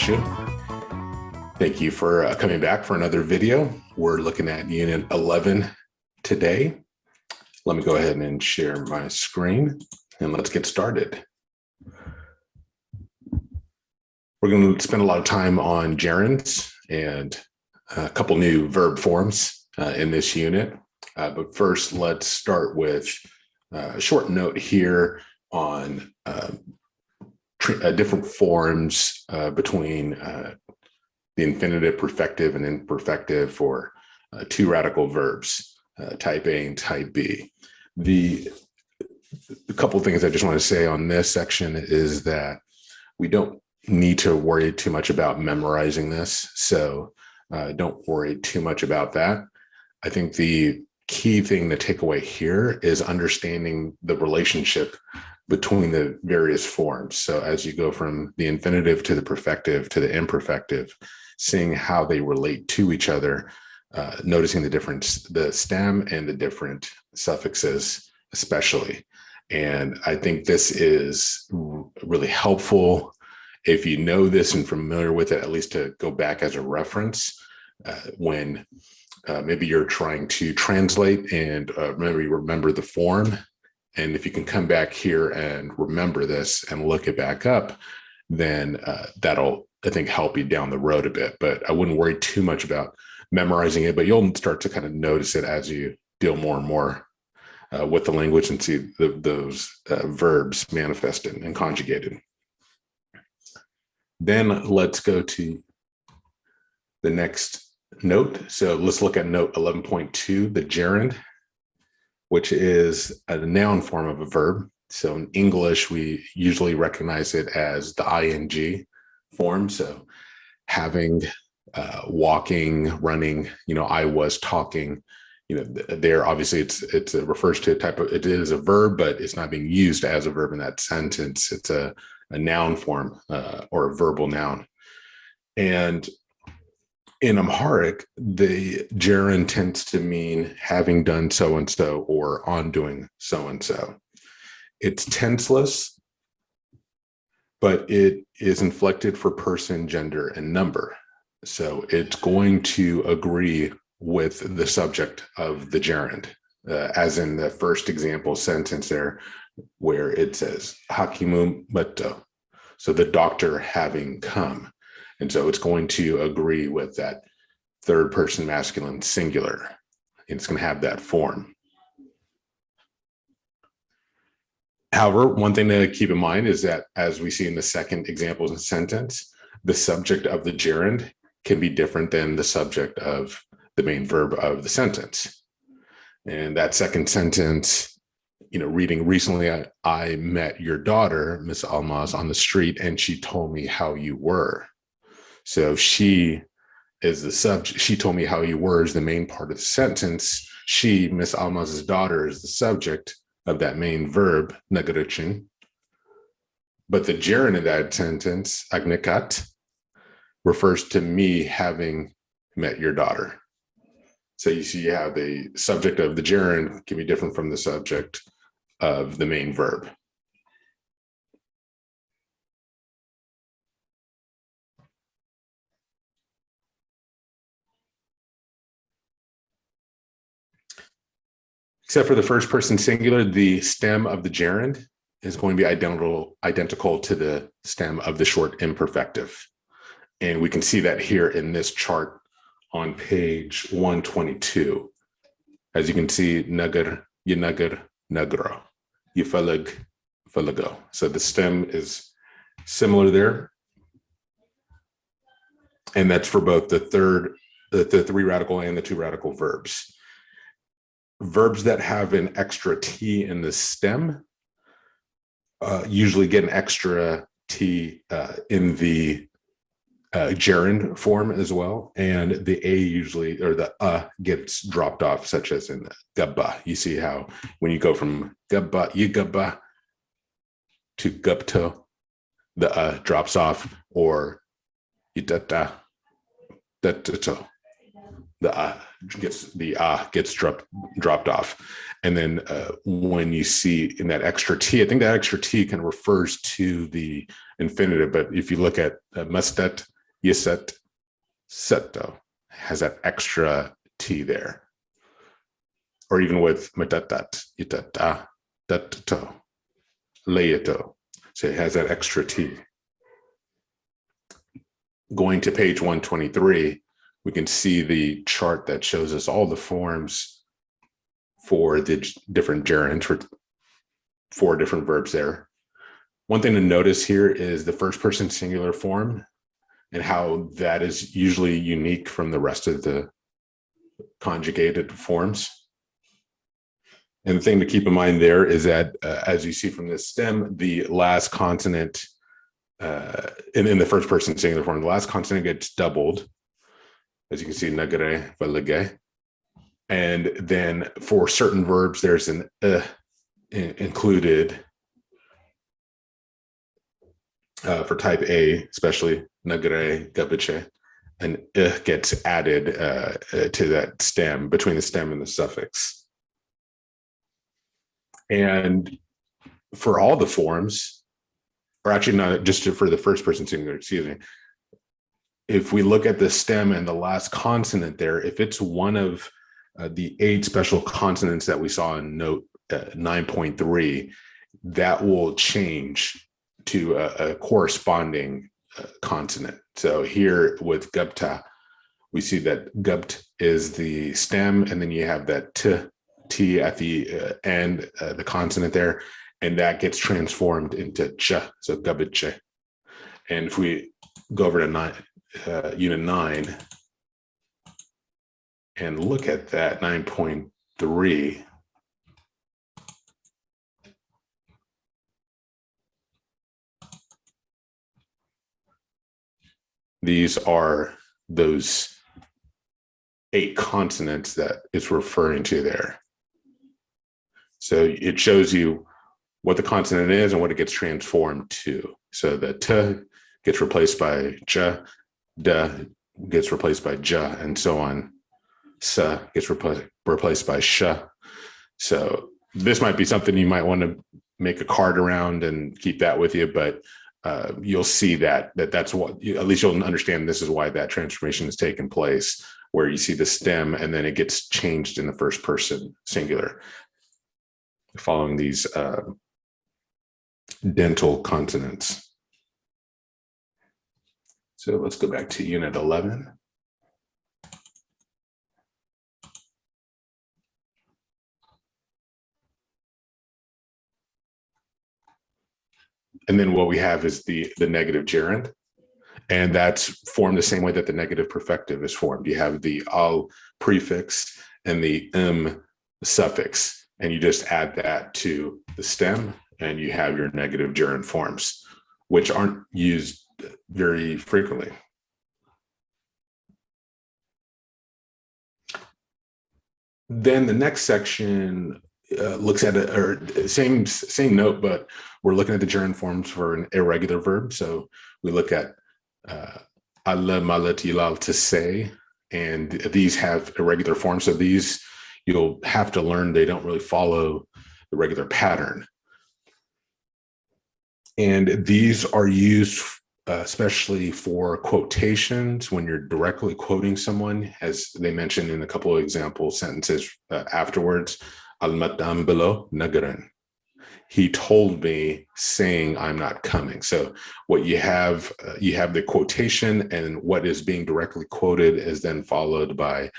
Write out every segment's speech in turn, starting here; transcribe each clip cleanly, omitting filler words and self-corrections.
you. Thank you for coming back for another video. We're looking at Unit 11 today. Let me go ahead and share my screen and let's get started. We're going to spend a lot of time on gerunds and a couple new verb forms in this unit. But first, let's start with a short note here on different forms between the infinitive, perfective, and imperfective for two radical verbs, type A and type B. The couple of things I just want to say on this section is that we don't need to worry too much about memorizing this, so don't worry too much about that. I think the key thing to take away here is understanding the relationship between the various forms. So as you go from the infinitive to the perfective to the imperfective, seeing how they relate to each other, noticing the difference, the stem and the different suffixes especially. And I think this is really helpful if you know this and familiar with it, at least to go back as a reference when maybe you're trying to translate and remember the form. And if you can come back here and remember this and look it back up, then that'll, I think, help you down the road a bit. But I wouldn't worry too much about memorizing it, but you'll start to kind of notice it as you deal more and more with the language and see those verbs manifested and conjugated. Then let's go to the next note. So let's look at note 11.2, the gerund, which is a noun form of a verb. So in English, we usually recognize it as the ing form. So having, walking, running, I was talking, there obviously it refers to a type of, it is a verb, but it's not being used as a verb in that sentence. It's a noun form or a verbal noun. And in Amharic, the gerund tends to mean having done so-and-so or on doing so-and-so. It's tenseless, but it is inflected for person, gender, and number. So it's going to agree with the subject of the gerund, as in the first example sentence there, where it says, Hakimu Mato, so the doctor having come. And so it's going to agree with that third person masculine singular. It's going to have that form. However, one thing to keep in mind is that, as we see in the second example sentence, the subject of the gerund can be different than the subject of the main verb of the sentence. And that second sentence, reading recently, I met your daughter, Miss Almaz, on the street, and she told me how you were. So she is the subject. She told me how you were is the main part of the sentence. She, Miss Almaz's daughter, is the subject of that main verb, nagaruchin. But the gerund of that sentence, agnikat, refers to me having met your daughter. So you see how the subject of the gerund can be different from the subject of the main verb. Except for the first person singular, the stem of the gerund is going to be identical to the stem of the short imperfective. And we can see that here in this chart on page 122. As you can see, nagar, yinagar, nagro, yifalag, falago. So the stem is similar there. And that's for both the three radical and the two radical verbs. Verbs that have an extra T in the stem usually get an extra T in the gerund form as well. And the A usually, or the gets dropped off, such as in gabba. You see how when you go from gabba, yigabba to gubto, the drops off, or yidata, datato. The gets dropped off. And then when you see in that extra T, I think that extra T kind of refers to the infinitive, but if you look at mustat Yiset, setto, has that extra T there. Or even with matatat, itata, datto, leito. So it has that extra T. Going to page 123, we can see the chart that shows us all the forms for the different gerunds for 4 different verbs there. One thing to notice here is the first person singular form and how that is usually unique from the rest of the conjugated forms. And the thing to keep in mind there is that, as you see from this stem, the last consonant in the first person singular form, the last consonant gets doubled. As you can see, nagare, valage. And then for certain verbs, there's an included for type A, especially nagare, gabiche, and gets added to that stem, between the stem and the suffix. And for all the forms, or actually not just for the first person singular, excuse me, if we look at the stem and the last consonant there, if it's one of the 8 special consonants that we saw in note 9.3, that will change to a corresponding consonant. So here with gupta, we see that gupt is the stem, and then you have that T at the end, the consonant there, and that gets transformed into ch, so gabiche. And if we go over to unit 9 and look at that 9.3, these are those 8 consonants that it's referring to there. So it shows you what the consonant is and what it gets transformed to. So the t gets replaced by j, d gets replaced by j, and so on. S gets replaced by sh. So this might be something you might want to make a card around and keep that with you, but you'll see that's what, at least you'll understand this is why that transformation has taken place, where you see the stem and then it gets changed in the first person singular following these dental consonants. So let's go back to unit 11. And then what we have is the negative gerund. And that's formed the same way that the negative perfective is formed. You have the al prefix and the suffix, and you just add that to the stem, and you have your negative gerund forms, which aren't used very frequently. Then the next section looks at it, or same note, but we're looking at the gerund forms for an irregular verb. So we look at alla, malat, yilal, to say, and these have irregular forms. So these you'll have to learn. They don't really follow the regular pattern. And these are used especially for quotations when you're directly quoting someone, as they mentioned in a couple of example sentences afterwards. Al-matam below nagaran. He told me, saying I'm not coming. So what you have the quotation, and what is being directly quoted is then followed by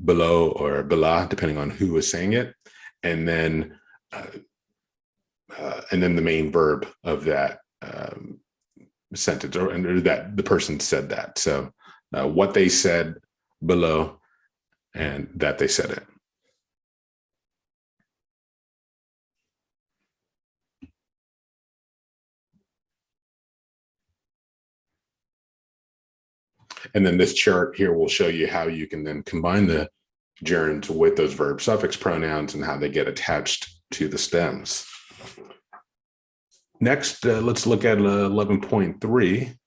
below or bela, depending on who is saying it, and then the main verb of that sentence, or that the person said that. So what they said below, and that they said it. And then this chart here will show you how you can then combine the gerunds with those verb suffix pronouns and how they get attached to the stems. Next, let's look at 11.3.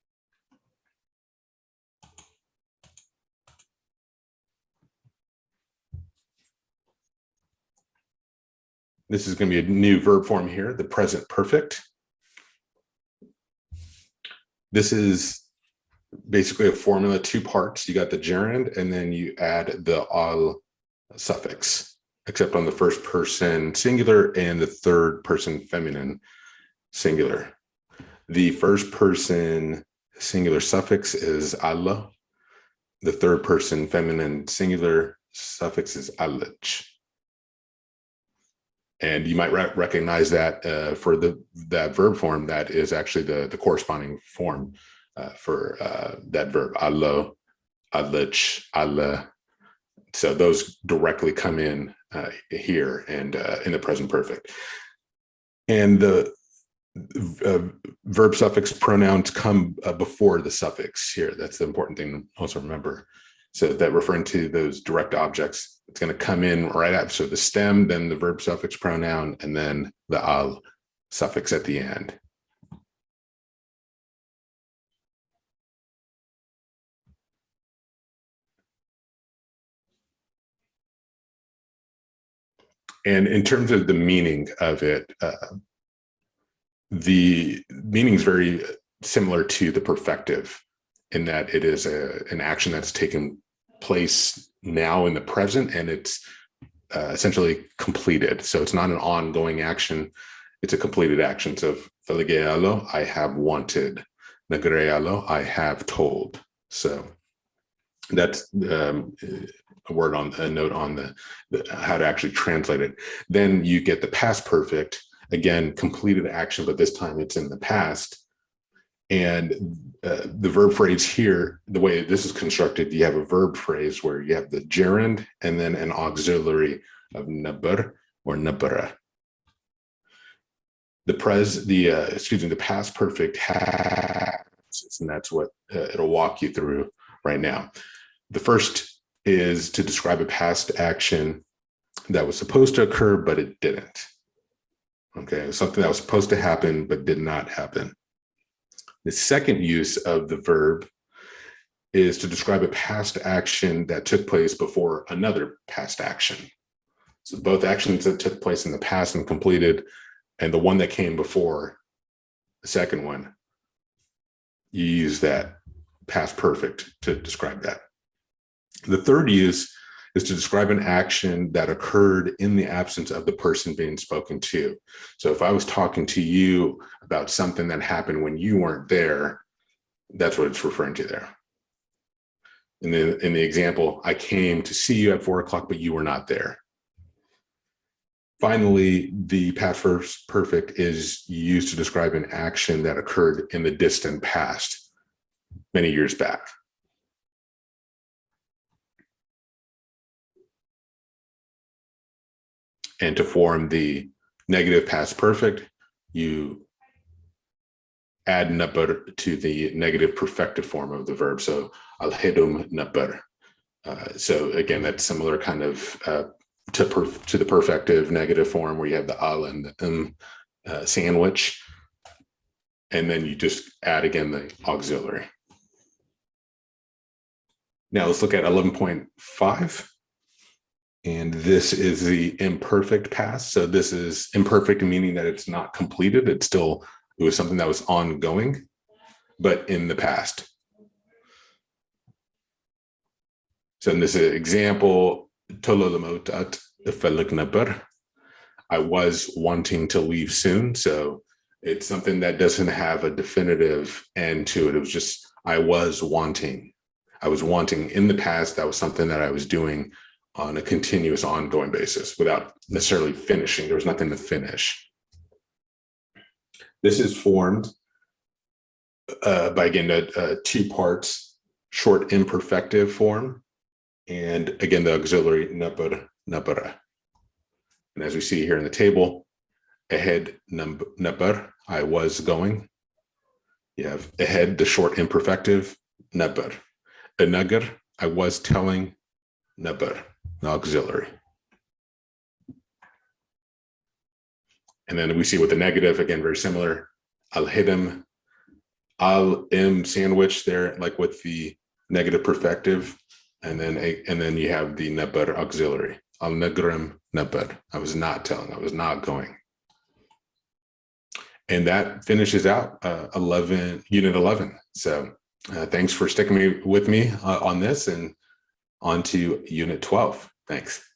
This is going to be a new verb form here, the present perfect. This is basically a formula, two parts. You got the gerund, and then you add the al suffix, except on the first person singular and the third person feminine singular. The first person singular suffix is Allah. The third person feminine singular suffix is alich. And you might recognize that for that verb form, that is actually the corresponding form for that verb, Allah, alich, Allah. So those directly come in here and in the present perfect. And the verb suffix pronouns come before the suffix here. That's the important thing to also remember. So that referring to those direct objects, it's going to come in right after. So the stem, then the verb suffix pronoun, and then the al suffix at the end. And in terms of the meaning of it, the meaning is very similar to the perfective in that it is an action that's taken place now in the present, and it's essentially completed. So it's not an ongoing action, it's a completed action. So feligealo, I have wanted. Nagrealo, I have told. So that's a word on a note on the how to actually translate it. Then you get the past perfect, again, completed action, but this time it's in the past. And the verb phrase here, the way this is constructed, you have a verb phrase where you have the gerund and then an auxiliary of nabr or nabra. The past perfect has, and that's what it'll walk you through right now. The first is to describe a past action that was supposed to occur, but it didn't. Okay, something that was supposed to happen, but did not happen. The second use of the verb is to describe a past action that took place before another past action. So both actions that took place in the past and completed, and the one that came before the second one, you use that past perfect to describe that. The third use is to describe an action that occurred in the absence of the person being spoken to. So if I was talking to you about something that happened when you weren't there, that's what it's referring to there. In the example, I came to see you at 4 o'clock, but you were not there. Finally, the past perfect is used to describe an action that occurred in the distant past, many years back. And to form the negative past perfect, you add nabr to the negative perfective form of the verb. So al-hidum nabr. So again, that's similar kind of to the perfective negative form where you have the al and the sandwich. And then you just add again the auxiliary. Now let's look at 11.5. And this is the imperfect past. So this is imperfect, meaning that it's not completed. It was something that was ongoing, but in the past. So in this example, I was wanting to leave soon. So it's something that doesn't have a definitive end to it. It was just, I was wanting. I was wanting in the past. That was something that I was doing on a continuous, ongoing basis without necessarily finishing. There was nothing to finish. This is formed by, again, two parts, short imperfective form, and again, the auxiliary nabr, nabra. And as we see here in the table, ahead nabr, I was going. You have ahead, the short imperfective, nabr. Nagar, I was telling, nabr, the auxiliary. And then we see with the negative, again, very similar, al-hidam, al-im sandwich there, like with the negative perfective. And then you have the nabr auxiliary, al-nagram nabr. I was not telling, I was not going. And that finishes out unit 11. So Thanks for sticking with me on this, and on to Unit 12. Thanks.